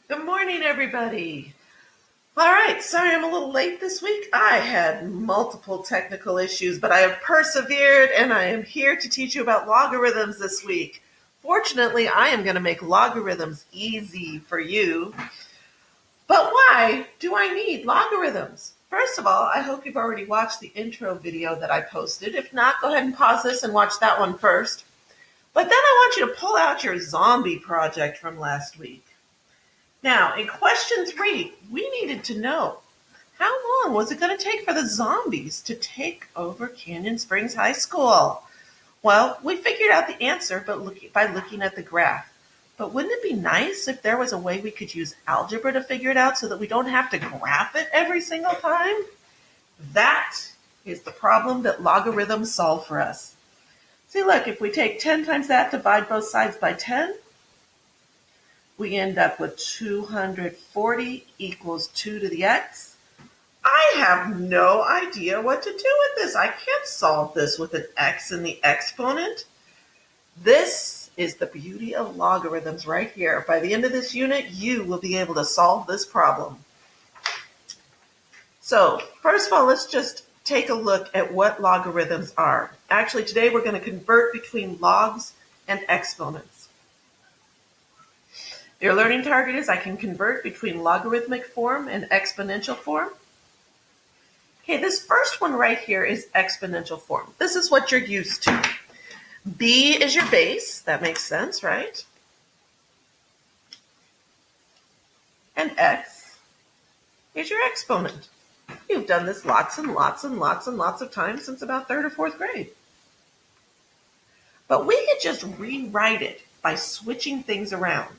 Good morning, everybody. All right, sorry I'm a little late this week. I had multiple technical issues, but I have persevered and I am here to teach you about logarithms this week. Fortunately, I am going to make logarithms easy for you. But why do I need logarithms? First of all, I hope you've already watched the intro video that I posted. If not, go ahead and pause this and watch that one first. But then I want you to pull out your zombie project from last week. Now, in question 3, we needed to know how long was it going to take for the zombies to take over Canyon Springs High School? Well, we figured out the answer by looking at the graph. But wouldn't it be nice if there was a way we could use algebra to figure it out so that we don't have to graph it every single time? That is the problem that logarithms solve for us. See, look, if we take 10 times that, divide both sides by 10, we end up with 240 equals 2 to the x. I have no idea what to do with this. I can't solve this with an x in the exponent. This is the beauty of logarithms right here. By the end of this unit, you will be able to solve this problem. So, first of all, let's just take a look at what logarithms are. Actually, today we're going to convert between logs and exponents. Your learning target is I can convert between logarithmic form and exponential form. Okay, this first one right here is exponential form. This is what you're used to. B is your base. That makes sense, right? And x is your exponent. You've done this lots and lots and lots and lots of times since about 3rd or 4th grade. But we could just rewrite it by switching things around.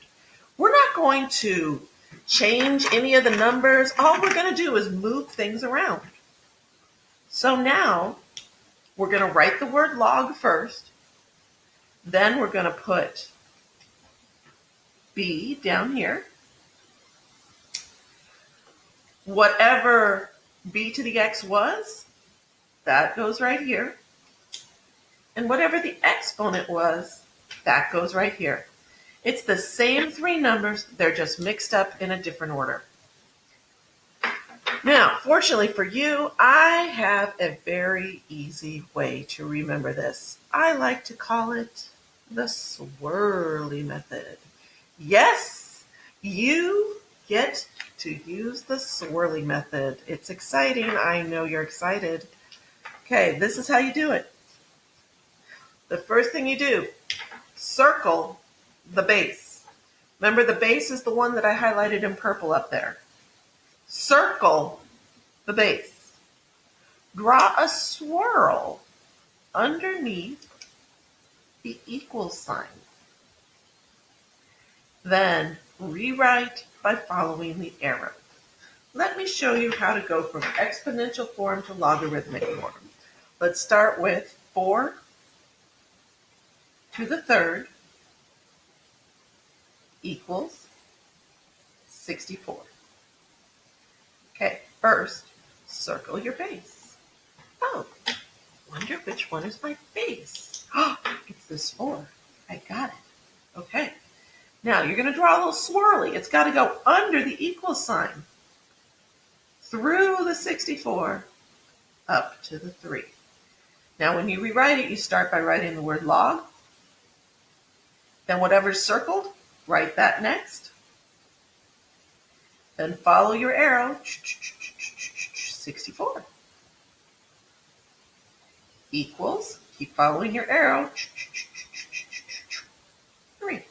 We're not going to change any of the numbers. All we're going to do is move things around. So now we're going to write the word log first. Then we're going to put b down here. Whatever b to the x was, that goes right here. And whatever the exponent was, that goes right here. It's the same 3 numbers, they're just mixed up in a different order. Now, fortunately for you, I have a very easy way to remember this. I like to call it the swirly method. Yes, you get to use the swirly method. It's exciting. I know you're excited. Okay, this is how you do it. The first thing you do, circle the base. Remember, the base is the one that I highlighted in purple up there. Circle the base. Draw a swirl underneath the equal sign. Then rewrite by following the arrow. Let me show you how to go from exponential form to logarithmic form. Let's start with 4 to the 3rd equals 64. Okay, first, circle your base. Oh, wonder which one is my base. Oh, it's this 4. I got it. Okay. Now, you're going to draw a little swirly. It's got to go under the equal sign, through the 64, up to the 3. Now, when you rewrite it, you start by writing the word log. Then whatever's circled, write that next. Then follow your arrow, 64. Equals, keep following your arrow, 3.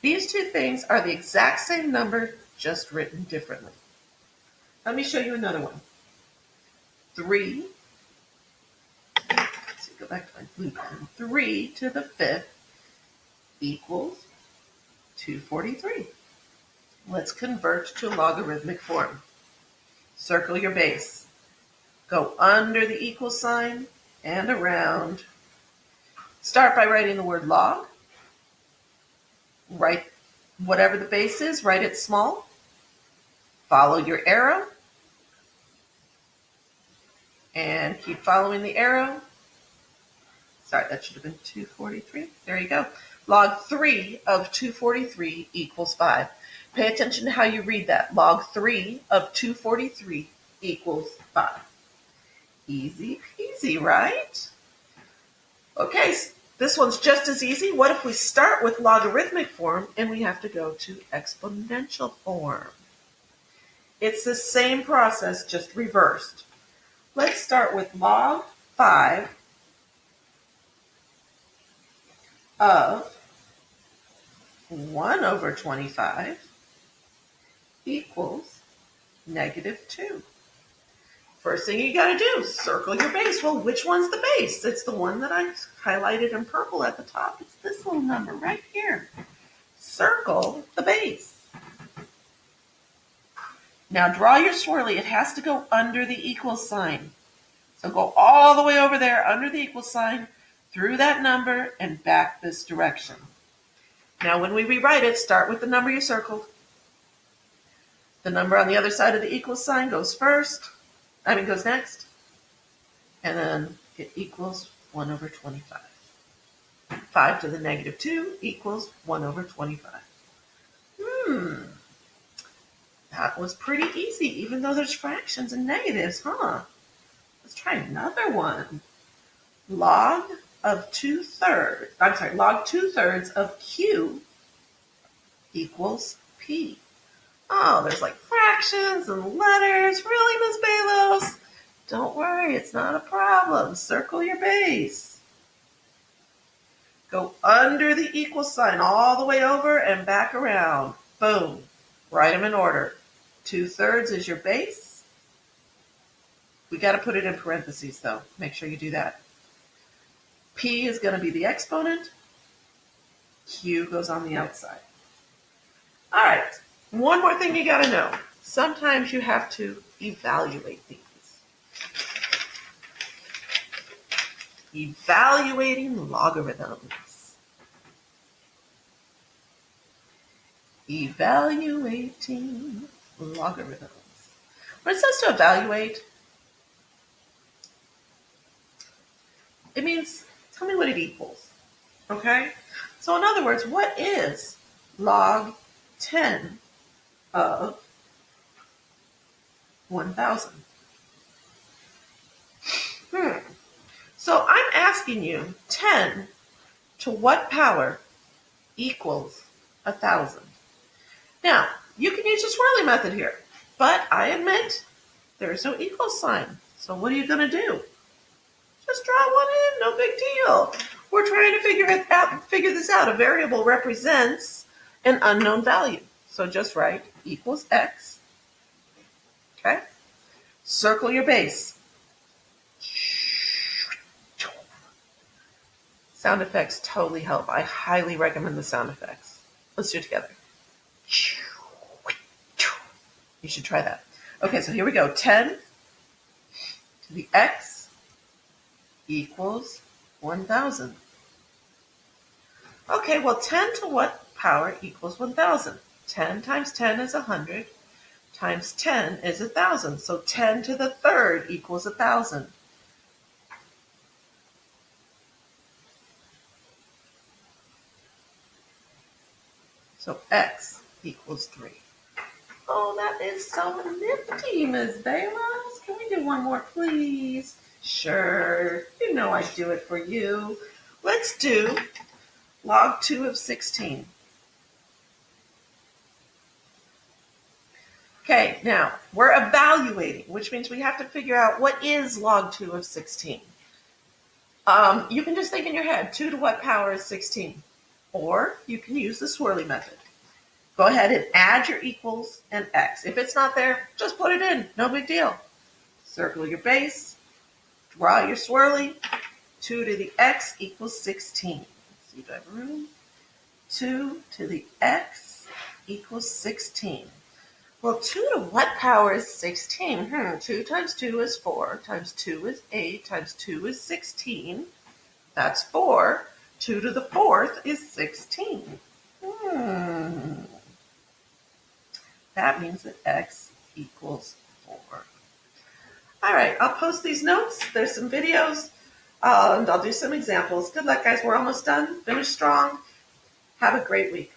These two things are the exact same number, just written differently. Let me show you another one. 3, let's see, go back to my blue pen. 3 to the 5th equals 243. Let's convert to logarithmic form. Circle your base. Go under the equal sign and around. Start by writing the word log. Write whatever the base is, write it small. Follow your arrow. And keep following the arrow. Sorry, that should have been 243. There you go. Log 3 of 243 equals 5. Pay attention to how you read that. Log 3 of 243 equals 5. Easy peasy, right? Okay, this one's just as easy. What if we start with logarithmic form and we have to go to exponential form? It's the same process, just reversed. Let's start with log 5 of 1 over 25 equals -2. First thing you got to do is circle your base. Well, which one's the base? It's the one that I highlighted in purple at the top. It's this little number right here. Circle the base. Now draw your swirly. It has to go under the equal sign. So go all the way over there under the equal sign, through that number, and back this direction. Now when we rewrite it, start with the number you circled. The number on the other side of the equal sign goes next. And then it equals 1 over 25. 5 to the -2 equals 1 over 25. That was pretty easy, even though there's fractions and negatives, huh? Let's try another one. Log 2/3 of Q equals P. Oh, there's like fractions and letters. Really, Miss Balos? Don't worry, it's not a problem. Circle your base. Go under the equal sign all the way over and back around. Boom. Write them in order. 2/3 is your base. We got to put it in parentheses, though. Make sure you do that. P is going to be the exponent. Q goes on the outside. All right. One more thing you got to know. Sometimes you have to evaluate these. Evaluating logarithms. Evaluating logarithms. When it says to evaluate, it means tell me what it equals. Okay? So in other words, what is log 10 of 1,000? So I'm asking you, 10 to what power equals 1,000? Now, you can use the swirly method here, but I admit there's no equal sign. So what are you going to do? Just draw one in, no big deal. We're trying to figure this out. A variable represents an unknown value. So just write equals x. Okay? Circle your base. Sound effects totally help. I highly recommend the sound effects. Let's do it together. You should try that. Okay, so here we go. 10 to the x equals 1,000. Okay, well, 10 to what power equals 1,000? 10 times 10 is 100, times 10 is 1,000. So 10 to the third equals 1,000. So x equals 3. Oh, that is so nifty, Ms. Balos. Can we do one more, please? Sure. You know I'd do it for you. Let's do log 2 of 16. Okay, now we're evaluating, which means we have to figure out what is log 2 of 16. You can just think in your head, 2 to what power is 16? Or you can use the swirly method. Go ahead and add your equals and x. If it's not there, just put it in. No big deal. Circle your base. Draw your swirly. 2 to the x equals 16. See, do I have room? 2 to the x equals 16. Well, 2 to what power is 16? 2 times 2 is 4, times 2 is 8, times 2 is 16. That's 4. 2 to the fourth is 16. That means that x equals 4. All right, I'll post these notes. There's some videos, and I'll do some examples. Good luck, guys. We're almost done. Finish strong. Have a great week.